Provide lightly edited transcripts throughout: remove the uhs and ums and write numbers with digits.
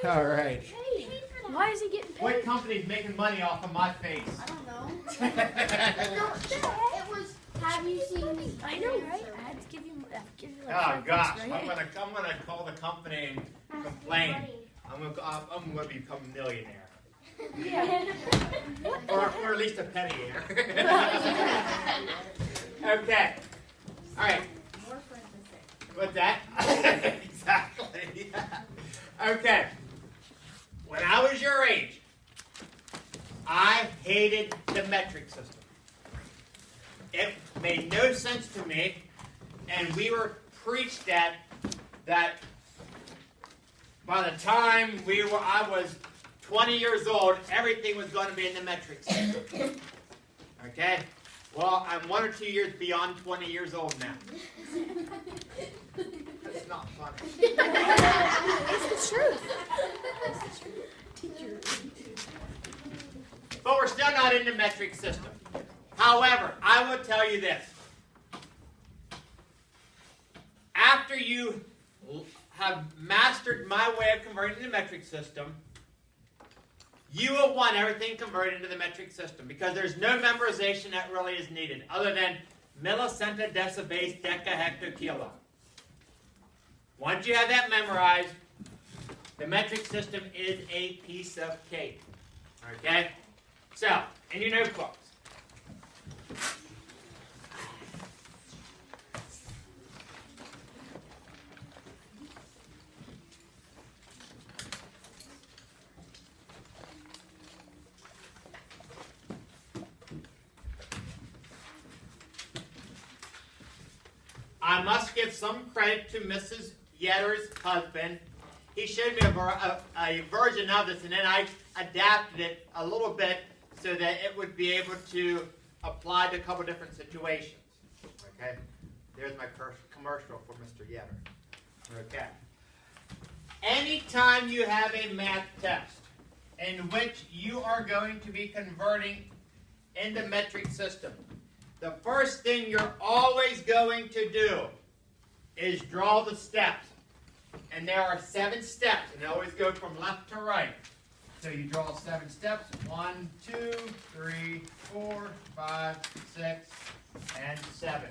All right. Hey, why is he getting paid? What company's making money off of my face? I don't know. No, It was, have you seen these? I know, right? I had to give you like Oh $5, gosh, right? I'm gonna call the company and complain. I'm gonna become a millionaire, Yeah. or at least a penny-eater. Okay. All right. More friends than six. What's that? Exactly. Okay. When I was your age, I hated the metric system. It made no sense to me, and we were preached that by the time I was 20 years old, everything was going to be in the metric system. Okay? Well, I'm 1 or 2 years beyond 20 years old now. It's not funny. It's the truth. Teacher. But we're still not in the metric system. However, I will tell you this. After you have mastered my way of converting the metric system, you will want everything converted into the metric system because there's no memorization that really is needed other than millicenta, decibase, deca, hecto, kilo. Once you have that memorized, the metric system is a piece of cake. Okay? So, in your notebooks, I must give some credit to Mrs. Yetter's husband. He showed me a version of this, and then I adapted it a little bit so that it would be able to apply to a couple different situations. Okay? There's my commercial for Mr. Yetter. Okay. Anytime you have a math test in which you are going to be converting in the metric system, the first thing you're always going to do is draw the steps. And there are 7 steps, and they always go from left to right. So you draw 7 steps. 1, 2, 3, 4, 5, 6, and 7.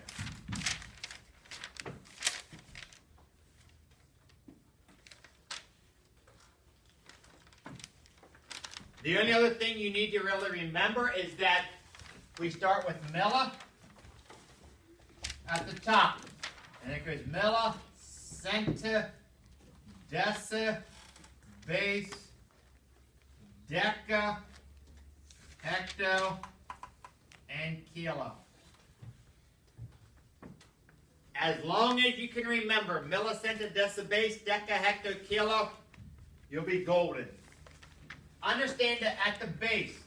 The only other thing you need to really remember is that we start with milli at the top. And it goes milli, centa, deci, base, deca, hecto, and kilo. As long as you can remember millicenta, decibase, deca, hecto, kilo, you'll be golden. Understand that at the base,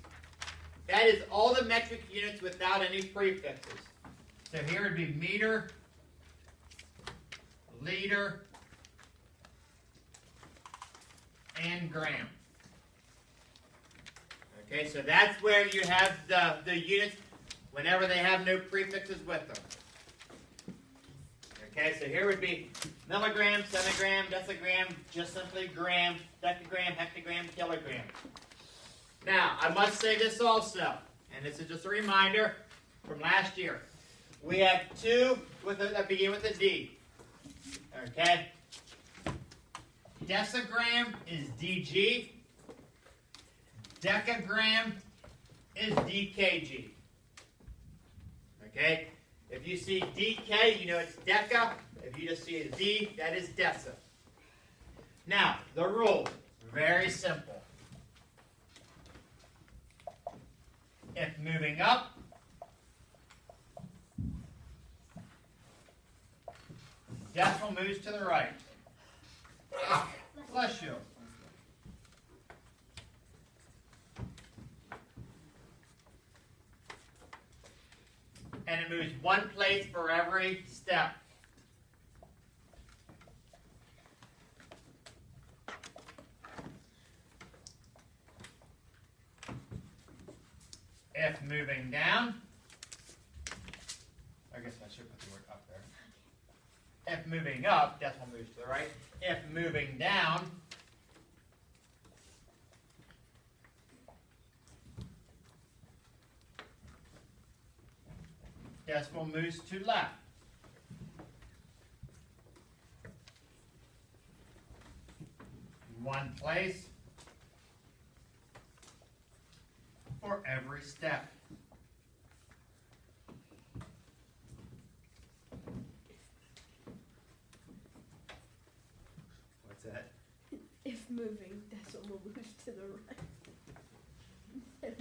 that is all the metric units without any prefixes. So here would be meter, liter, and gram. Okay, so that's where you have the units whenever they have no prefixes with them. Okay, so here would be milligram, centigram, decigram, just simply gram, decagram, hectogram, kilogram. Now, I must say this also, and this is just a reminder from last year. We have 2 that begin with a D. Okay? Decigram is DG. Decagram is DKG. Okay? If you see DK, you know it's deca. If you just see a D, that is deca. Now, the rule, very simple. If moving up, decimal moves to the right. Bless you. And it moves 1 place for every step. If moving down, I guess I should put the word up there. If moving up, decimal moves to the right. If moving down, decimal moves to left. One place for every step. What's that? If moving, decimal moves to the right. It's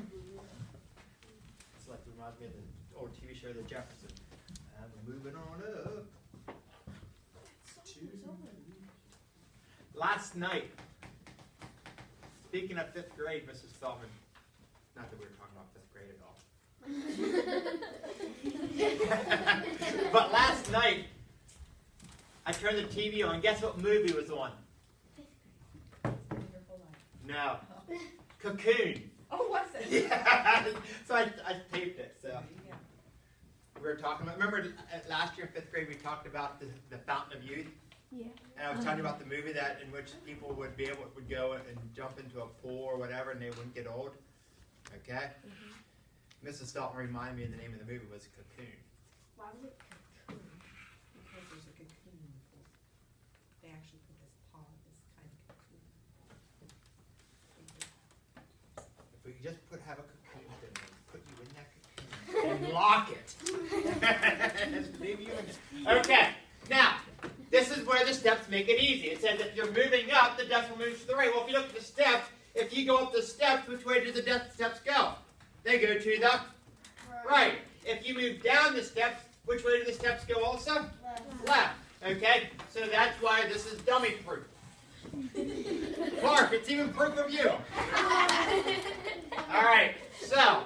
like reminds me of the old TV show The Jeffersons. I'm moving on up. Last night, speaking of fifth grade, Mrs. Feldman, not that we were talking about fifth grade at all. But last night, I turned the TV on. Guess what movie was on? No. Cocoon. Oh, was it? Yeah. So I taped it. So we were talking about. Remember last year in fifth grade we talked about the Fountain of Youth. Yeah. And I was talking about the movie that in which people would go and jump into a pool or whatever, and they wouldn't get old. Okay. Mrs. Felton reminded me the name of the movie was Cocoon. Why was it cocoon? Because there's a cocoon in the pool. They actually put this pod, this kind of cocoon. If we could just have a cocoon, then we'd put you in that cocoon and lock it. Just leave you in it. Okay. Now, this is where the steps make it easy. It says if you're moving up, the decimal moves to the right. Well, if you look at the steps, if you go up the steps, which way do the steps go? They go to the right. If you move down the steps, which way do the steps go also? Left. Okay? So that's why this is dummy proof. Clark, it's even proof of you. All right. So,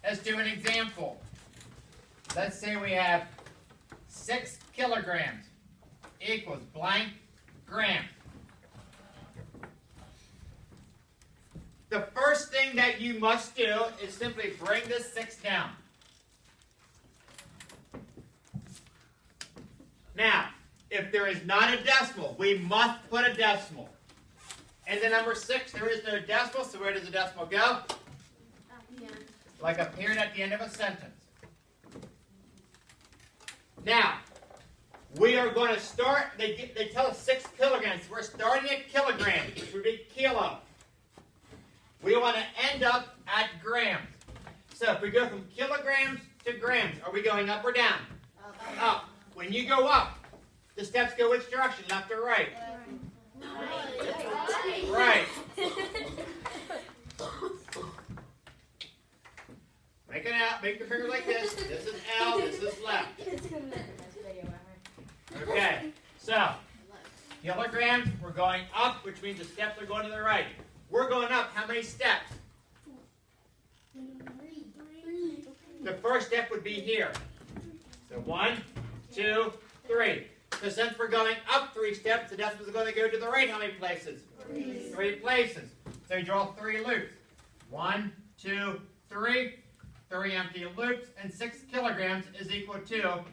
let's do an example. Let's say we have 6 kilograms equals blank gram. The first thing that you must do is simply bring this 6 down. Now, if there is not a decimal, we must put a decimal. In the number 6, there is no decimal, so where does the decimal go? Like a period at the end of a sentence. Now, we are going to start, they tell us 6 kilograms. We're starting at kilograms, which would be kilo. We want to end up at grams. So if we go from kilograms to grams, are we going up or down? Up. When you go up, the steps go which direction, left or right? Right. Make it out. Make your finger like this. This is L. This is left. Okay. So, kilograms, we're going up, which means the steps are going to the right. We're going up. How many steps? The first step would be here. So 1, 2, 3. So since we're going up 3 steps, the decimal is going to go to the right how many places? 3 places. So you draw 3 loops. 1, 2, 3. 3 empty loops, and 6 kilograms is equal to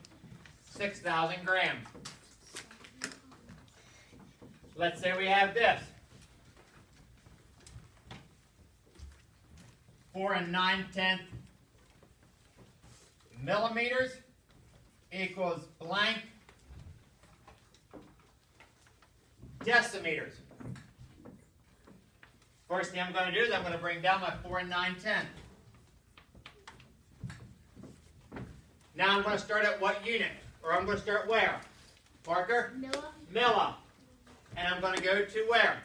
6,000 grams. Let's say we have this. 4 9/10 millimeters equals blank decimeters. First thing I'm going to do is I'm going to bring down my 4 9/10. Now I'm going to start at what unit? Or I'm going to start where? Parker? Milli. And I'm going to go to where?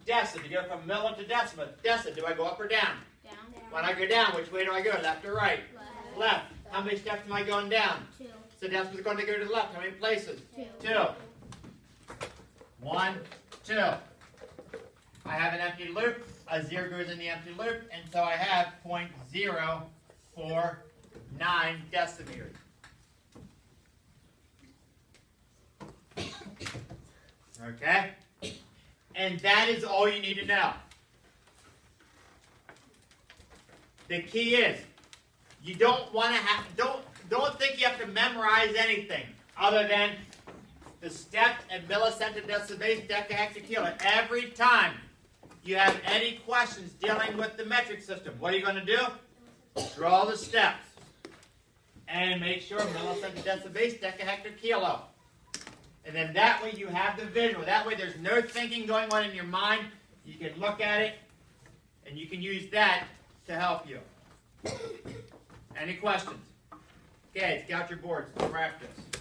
Deci. To go from milli to decimal. Deci. Do I go up or down? Down. When I go down, which way do I go? Left or right? Left. How many steps am I going down? 2. So decimal is going to go to the left. How many places? 2. 2. 1, 2. I have an empty loop. A 0 goes in the empty loop. And so I have 0.049 decimeters. Okay? And that is all you need to know. The key is, you don't want to have, don't think you have to memorize anything other than the steps and millicentodecibase, decahexakilo. Every time you have any questions dealing with the metric system, what are you going to do? Draw the steps. And make sure millisecond decibase, decahectokilo. And then that way you have the visual. That way there's no thinking going on in your mind. You can look at it, and you can use that to help you. Any questions? Okay, get out your boards. Let's practice.